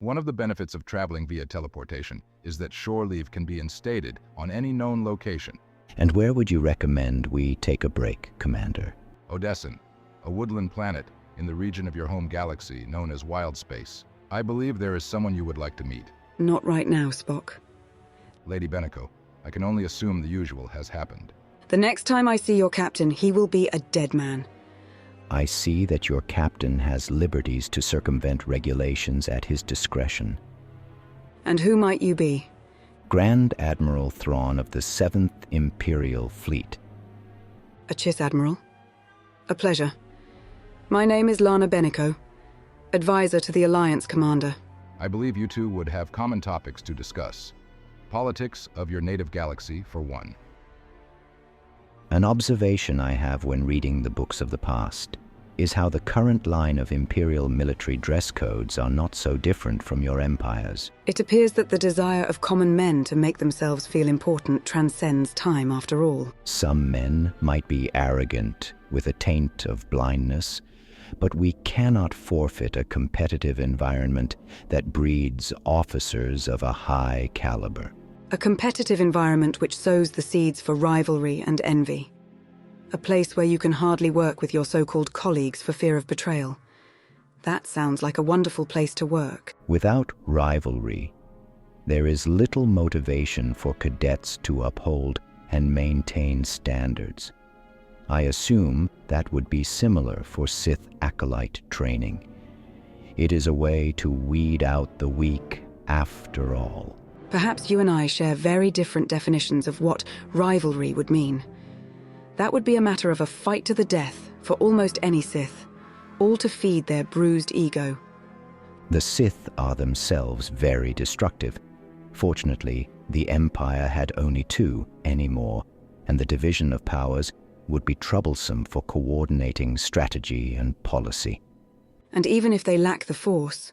One of the benefits of traveling via teleportation is that shore leave can be instated on any known location. And where would you recommend we take a break, Commander? Odessen, a woodland planet in the region of your home galaxy known as Wild Space. I believe there is someone you would like to meet. Not right now, Spock. Lady Beniko, I can only assume the usual has happened. The next time I see your captain, he will be a dead man. I see that your captain has liberties to circumvent regulations at his discretion. And who might you be? Grand Admiral Thrawn of the 7th Imperial Fleet. A Chiss Admiral. A pleasure. My name is Lana Beniko, advisor to the Alliance Commander. I believe you two would have common topics to discuss. Politics of your native galaxy, for one. An observation I have when reading the books of the past is how the current line of Imperial military dress codes are not so different from your Empire's. It appears that the desire of common men to make themselves feel important transcends time after all. Some men might be arrogant with a taint of blindness, but we cannot forfeit a competitive environment that breeds officers of a high caliber. A competitive environment which sows the seeds for rivalry and envy. A place where you can hardly work with your so-called colleagues for fear of betrayal. That sounds like a wonderful place to work. Without rivalry, there is little motivation for cadets to uphold and maintain standards. I assume that would be similar for Sith acolyte training. It is a way to weed out the weak after all. Perhaps you and I share very different definitions of what rivalry would mean. That would be a matter of a fight to the death for almost any Sith, all to feed their bruised ego. The Sith are themselves very destructive. Fortunately, the Empire had only 2 anymore, and the division of powers would be troublesome for coordinating strategy and policy. And even if they lack the Force,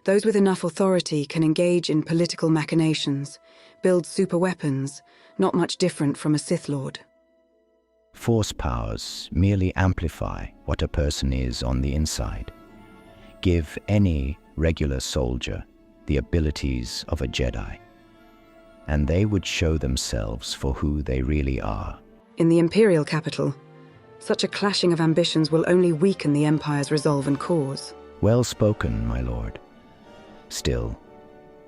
those with enough authority can engage in political machinations, build superweapons, not much different from a Sith Lord. Force powers merely amplify what a person is on the inside. Give any regular soldier the abilities of a Jedi, and they would show themselves for who they really are. In the Imperial capital, such a clashing of ambitions will only weaken the Empire's resolve and cause. Well spoken, my lord. Still,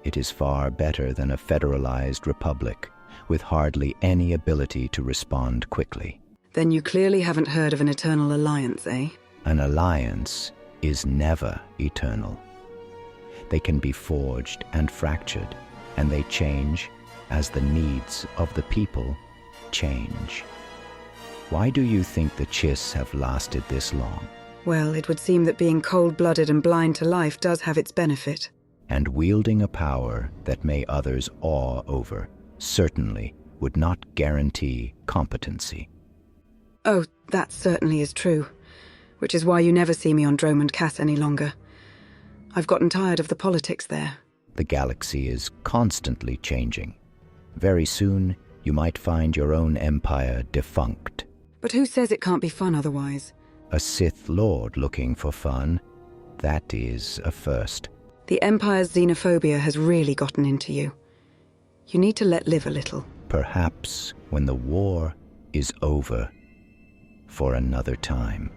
it is far better than a federalized republic with hardly any ability to respond quickly. Then you clearly haven't heard of an eternal alliance, eh? An alliance is never eternal. They can be forged and fractured, and they change as the needs of the people change. Why do you think the Chiss have lasted this long? Well, it would seem that being cold-blooded and blind to life does have its benefit. And wielding a power that may others awe over certainly would not guarantee competency. Oh, that certainly is true, which is why you never see me on Dromund Kaas any longer. I've gotten tired of the politics there. The galaxy is constantly changing. Very soon, you might find your own empire defunct. But who says it can't be fun otherwise? A Sith Lord looking for fun, that is a first. The Empire's xenophobia has really gotten into you. You need to let live a little. Perhaps when the war is over, for another time.